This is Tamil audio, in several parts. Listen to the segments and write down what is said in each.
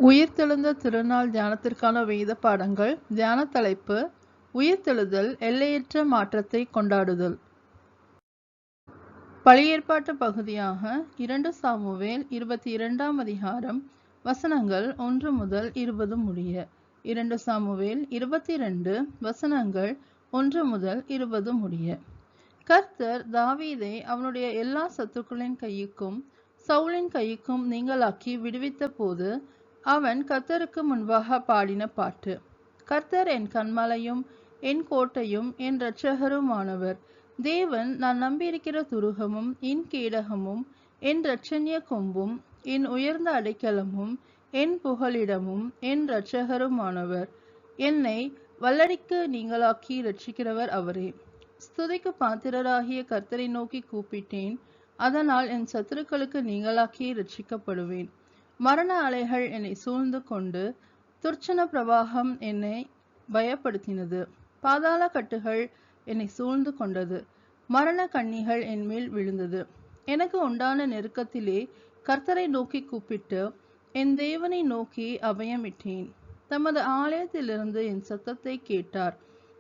உயிர்த்தெழுந்த திருநாள் தியானத்திற்கான வேத பாடங்கள். தியான தலைப்பு: உயிர்த்தெழுதல், எல்லையற்ற மாற்றத்தை கொண்டாடுதல். பழைய ஏற்பாட்டு பகுதியாக 2 சாமுவேல் 22ஆம் அதிகாரம் வசனங்கள் 1 முதல் 20 முடிய. 2 சாமுவேல் 22 வசனங்கள் 1 முதல் 20 முடிய. கர்த்தர் தாவீதை அவனுடைய எல்லா சத்துருக்களின் கையுக்கும் சவுலின் கையுக்கும் நீங்களாக்கி விடுவித்த போது அவன் கர்த்தருக்கு முன்பாக பாடின பாட்டு. கர்த்தர் என் கன்மலையும் என் கோட்டையும் என் இரட்சகருமானவர். தேவன் நான் நம்பியிருக்கிற துருகமும் என் கேடகமும் என் இரட்சணிய கொம்பும் என் உயர்ந்த அடைக்கலமும் என் புகலிடமும் என் இரட்சகருமானவர். என்னை வல்லடிக்கு நீங்களாக்கி இரட்சிக்கிறவர் அவரே. ஸ்துதிக்கு பாத்திரராகிய கர்த்தரை நோக்கி கூப்பிட்டேன், அதனால் என் சத்துருக்களுக்கு நீங்களாக்கி இரட்சிக்கப்படுவேன். மரண அலைகள் என்னை சூழ்ந்து கொண்டு துர்ச்சன பிரவாகம் என்னை பயப்படுத்தினது. பாதாள கட்டுகள் என்னை சூழ்ந்து கொண்டது. மரண கண்ணிகள் என் மேல் விழுந்தது. எனக்கு உண்டான நெருக்கத்திலே கர்த்தரை நோக்கி கூப்பிட்டு என் தேவனை நோக்கி அபயமிட்டேன். தமது ஆலயத்திலிருந்து என் சத்தத்தை கேட்டார்.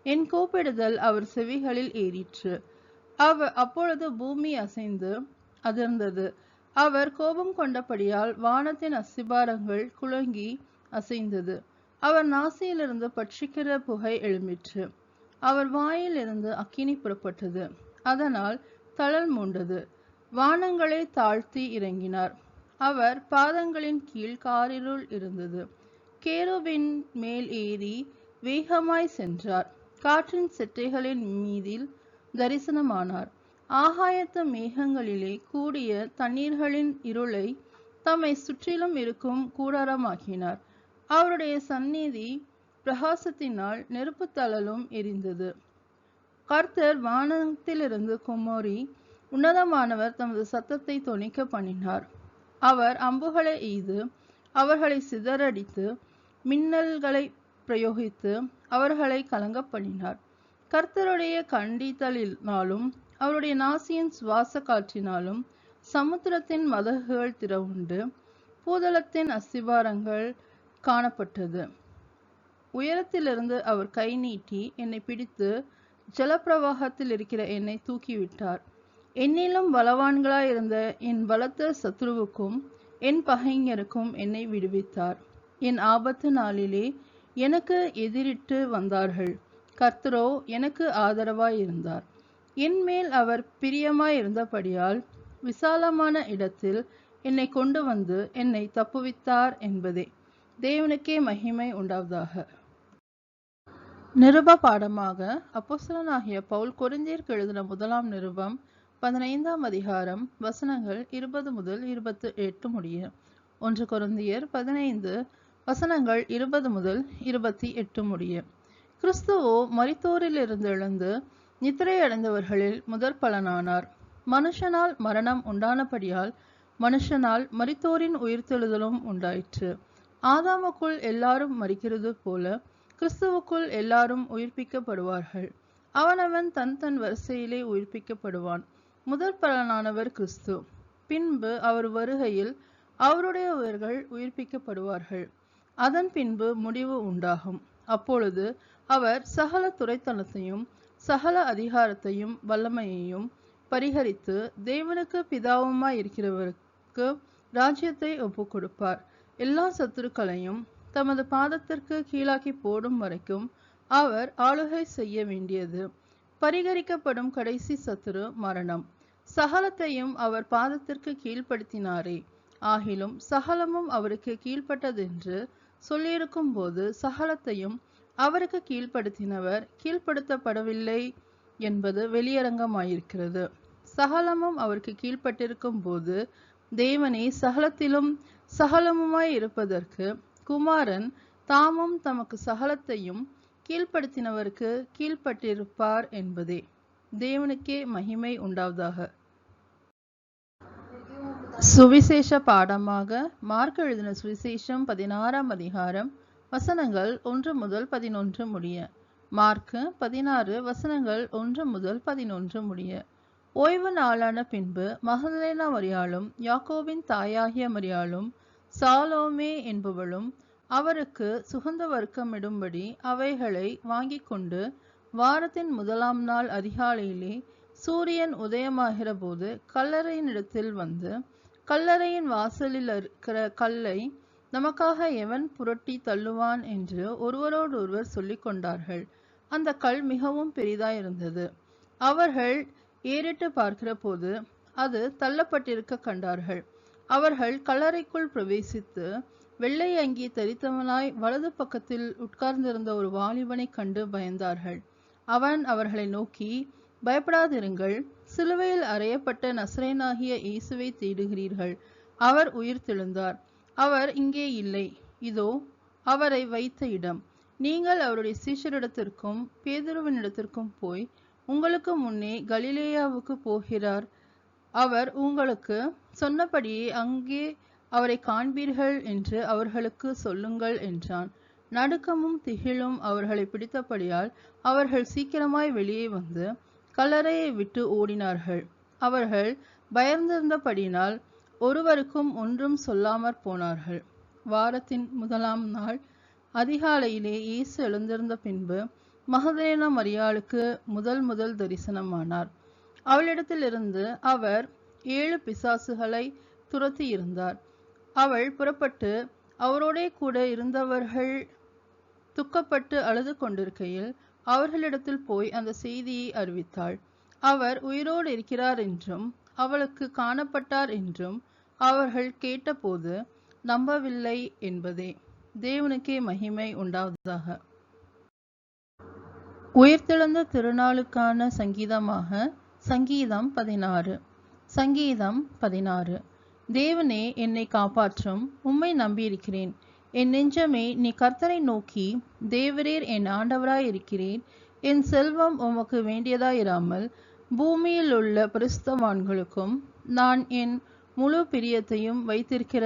என் கூப்பிடுதல் அவர் செவிகளில் ஏறிற்று. அப்பொழுது பூமி அசைந்து அதிர்ந்தது. அவர் கோபம் கொண்டபடியால் வானத்தின் அஸ்திபாரங்கள் குலுங்கி அசைந்தது. அவர் நாசியிலிருந்து பட்சிக்கிற புகை எழும்பிற்று. அவர் வாயிலிருந்து அக்கினி புறப்பட்டது. அதனால் தழல் மூண்டது. வானங்களை தாழ்த்தி இறங்கினார். அவர் பாதங்களின் கீழ் காரிருள் இருந்தது. கேருபின் மேல் ஏறி வேகமாய் சென்றார். காற்றின் செட்டைகளின் மீதில் தரிசனமானார். ஆகாயத்து மேகங்களிலே கூடிய தண்ணீர்களின் இருளை தம்மை சுற்றிலும் இருக்கும் கூடாரமாக்கினார். அவருடைய சந்நிதி பிரகாசத்தினால் நெருப்பு தழலும் எரிந்தது. கர்த்தர் வானத்திலிருந்து குமரி உன்னதமானவர் தமது சத்தத்தை தொனிக்க பண்ணினார். அவர் அம்புகளை எய்து அவர்களை சிதறடித்து மின்னல்களை பிரயோகித்து அவர்களை கலங்க பண்ணினார். கர்த்தருடைய கண்டித்தலினாலும் அவருடைய நாசியின் சுவாச காற்றினாலும் சமுத்திரத்தின் மதகுகள் திறவுண்டு பூதளத்தின் அஸ்திபாரங்கள் காணப்பட்டது. உயரத்திலிருந்து அவர் கை நீட்டி என்னை பிடித்து ஜலப்பிரவாகத்தில் இருக்கிற என்னை தூக்கிவிட்டார். என்னிலும் பலவான்களாயிருந்த என் பலத்த சத்ருவுக்கும் என் பகைஞருக்கும் என்னை விடுவித்தார். என் ஆபத்து நாளிலே எனக்கு எதிரிட்டு வந்தார்கள். கர்த்தரோ எனக்கு ஆதரவாய் இருந்தார். என் மேல் அவர் பிரியமாய் இருந்தபடியால் விசாலமான இடத்தில் என்னை கொண்டு வந்து என்னை தப்புவித்தார் என்பதே. தேவனுக்கே மகிமை உண்டாவதாக. நிருப பாடமாக அப்போஸ்தலனாகிய பவுல் கொரிந்தியருக்கு எழுதின முதலாம் நிருபம் 15ஆம் அதிகாரம் வசனங்கள் 20 முதல் 28 முடிய. 1 கொரிந்தியர் 15 வசனங்கள் 20 முதல் 28 முடிய. கிறிஸ்துவோ மரித்தோரிலிருந்து எழுந்து நித்திரை அடைந்தவர்களில் முதற் பலனானார். மனுஷனால் மரணம் உண்டானபடியால் மனுஷனால் மரித்தோரின் உயிர்த்தெழுதலும் உண்டாயிற்று. ஆதாமுக்குள் எல்லாரும் மரிக்கிறது போல கிறிஸ்துவுக்குள் எல்லாரும் உயிர்ப்பிக்கப்படுவார்கள். அவனவன் தன் தன் வரிசையிலே உயிர்ப்பிக்கப்படுவான். முதற் பலனானவர் கிறிஸ்து. பின்பு அவர் வருகையில் அவருடைய உயிர்கள் உயிர்ப்பிக்கப்படுவார்கள். அதன் பின்பு முடிவு உண்டாகும். அப்பொழுது அவர் சகல துரைத்தனத்தையும் சகல அதிகாரத்தையும் வல்லமையையும் பரிகரித்து தேவனுக்கு பிதாவுமாய் இருக்கிறவருக்கு ராஜ்யத்தை ஒப்பு கொடுப்பார். எல்லா சத்துருக்களையும் தமது பாதத்திற்கு கீழாக்கி போடும் வரைக்கும் அவர் ஆளுகை செய்ய வேண்டியது. பரிகரிக்கப்படும் கடைசி சத்துரு மரணம். சகலத்தையும் அவர் பாதத்திற்கு கீழ்ப்படுத்தினாரே. ஆகிலும் சகலமும் அவருக்கு கீழ்ப்பட்டதென்று சொல்லியிருக்கும் போது சகலத்தையும் அவருக்கு கீழ்ப்படுத்தினவர் கீழ்ப்படுத்தப்படவில்லை என்பது வெளியரங்கமாயிருக்கிறது. சகலமும் அவருக்கு கீழ்ப்பட்டிருக்கும் போது தேவனே சகலத்திலும் சகலமுமாய் இருப்பதற்கு குமாரன் தாமும் தமக்கு சகலத்தையும் கீழ்ப்படுத்தினவருக்கு கீழ்ப்பட்டிருப்பார் என்பதே. தேவனுக்கே மகிமை உண்டாவதாக. சுவிசேஷ பாடமாக மார்க் எழுதின சுவிசேஷம் 16ஆம் அதிகாரம் வசனங்கள் 1 முதல் 11 முடிய. மார்க்கு 16 வசனங்கள் 1 முதல் 11 முடிய. ஓய்வு நாளான பின்பு மகதலேனா மரியாளும் யாக்கோபின் தாயாகிய மரியாளும் சாலோமே என்பவளும் அவருக்கு சுகந்த வர்க்கமிடும்படி அவைகளை வாங்கிக் கொண்டு வாரத்தின் முதலாம் நாள் அதிகாலையிலே சூரியன் உதயமாகிற போது கல்லறையினிடத்தில் வந்து, கல்லறையின் வாசலில் இருக்கிற கல்லை நமக்காக எவன் புரட்டி தள்ளுவான் என்று ஒருவரோடொருவர் சொல்லிக் கொண்டார்கள். அந்த கல் மிகவும் பெரிதாயிருந்தது. அவர்கள் ஏறிட்டு பார்க்கிற போது அது தள்ளப்பட்டிருக்க கண்டார்கள். அவர்கள் கல்லறைக்குள் பிரவேசித்து வெள்ளை அங்கி தரித்தவனாய் வலது பக்கத்தில் உட்கார்ந்திருந்த ஒரு வாலிபனை கண்டு பயந்தார்கள். அவன் அவர்களை நோக்கி, பயப்படாதிருங்கள், சிலுவையில் அறையப்பட்ட நசரேயனாகிய இயேசுவை தேடுகிறீர்கள். அவர் உயிர்த்தெழுந்தார். அவர் இங்கே இல்லை. இதோ அவரை வைத்த இடம். நீங்கள் அவருடைய சீஷரிடத்திற்கும் பேதுருவினிடத்திற்கும் போய், உங்களுக்கு முன்னே கலிலேயாவுக்கு போகிறார், அவர் உங்களுக்கு சொன்னபடியே அங்கே அவரை காண்பீர்கள் என்று அவர்களுக்கு சொல்லுங்கள் என்றான். நடுக்கமும் திகிலும் அவர்களை பிடித்தபடியால் அவர்கள் சீக்கிரமாய் வெளியே வந்து கல்லறையை விட்டு ஓடினார்கள். அவர்கள் பயந்திருந்தபடியினால் ஒருவருக்கும் ஒன்றும் சொல்லாமற் போனார்கள். வாரத்தின் முதலாம் நாள் அதிகாலையிலே இயேசு எழுந்திருந்த பின்பு மகதலேனா மரியாளுக்கு முதல் தரிசனமானார். அவளிடத்திலிருந்து அவர் 7 பிசாசுகளை துரத்தி இருந்தார். அவள் புறப்பட்டு அவரோடே கூட இருந்தவர்கள் துக்கப்பட்டு அழுது கொண்டிருக்கையில் அவர்களிடத்தில் போய் அந்த செய்தியை அறிவித்தாள். அவர் உயிரோடு இருக்கிறார் என்றும் அவளுக்கு காணப்பட்டார் என்றும் அவர்கள் கேட்டபோது நம்பவில்லை என்பதே. தேவனுக்கே மகிமை உண்டாவதாக. உயிர்த்தெழுந்த திருநாளுக்கான சங்கீதமாக சங்கீதம் 16. சங்கீதம் 16. தேவனே, என்னை காப்பாற்றும், உம்மை நம்பியிருக்கிறேன். என் நெஞ்சமே, நீ கர்த்தரை நோக்கி, தேவரீர் என் ஆண்டவராய் இருக்கிறீர். என் செல்வம் உமக்கு வேண்டியதாயிராமல் பூமியில் உள்ள பரிசுத்தவான்களுக்கும் நான் என் முழு பிரியத்தையும் வைத்திருக்கிற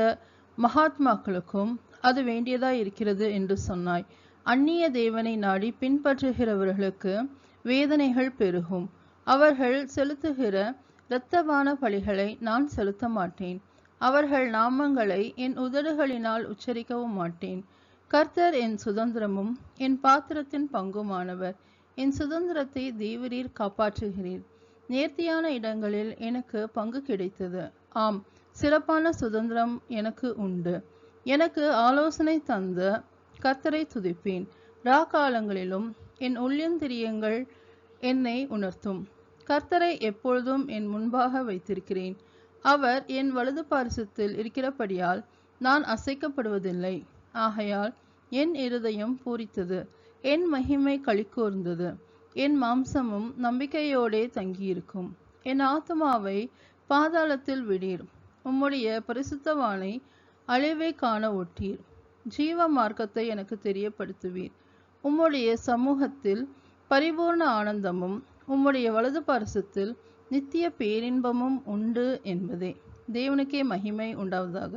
மகாத்மாக்களுக்கும் அது வேண்டியதாய் இருக்கிறது என்று சொன்னாய். அந்நிய தேவனை நாடி பின்பற்றுகிறவர்களுக்கு வேதனைகள் பெருகும். அவர்கள் செலுத்துகிற இரத்தபான பலிகளை நான் செலுத்த மாட்டேன். அவர்கள் நாமங்களை என் உதடுகளினால் உச்சரிக்கவும் மாட்டேன். கர்த்தர் என் சுதந்திரமும் என் பாத்திரத்தின் பங்குமானவர். என் சுதந்திரத்தை தேவரீர் காப்பாற்றுகிறீர். நேர்த்தியான இடங்களில் எனக்கு பங்கு கிடைத்தது. ஆம், சிறப்பான சுதந்திரம் எனக்கு உண்டு. எனக்கு ஆலோசனை தந்த கர்த்தரை துதிப்பேன். ராக்காலங்களிலும் என் உள்ளந்திரியங்கள் என்னை உணர்த்தும். கர்த்தரை எப்பொழுதும் என் முன்பாக வைத்திருக்கிறேன். அவர் என் வலது பாரிசத்தில் இருக்கிறபடியால் நான் அசைக்கப்படுவதில்லை. ஆகையால் என் இருதயம் பூரித்தது, என் மகிமை களிகூர்ந்தது, என் மாம்சமும் நம்பிக்கையோடே தங்கியிருக்கும். என் ஆத்துமாவை பாதாளத்தில் விடீர். உம்முடைய பரிசுத்தவானை அழிவை காண ஒட்டீர். ஜீவ மார்க்கத்தை எனக்கு தெரியப்படுத்துவீர். உம்முடைய சமூகத்தில் பரிபூர்ண ஆனந்தமும் உம்முடைய வலது பாரிசத்தில் நித்திய பேரின்பமும் உண்டு என்பதே. தேவனுக்கே மகிமை உண்டாவதாக.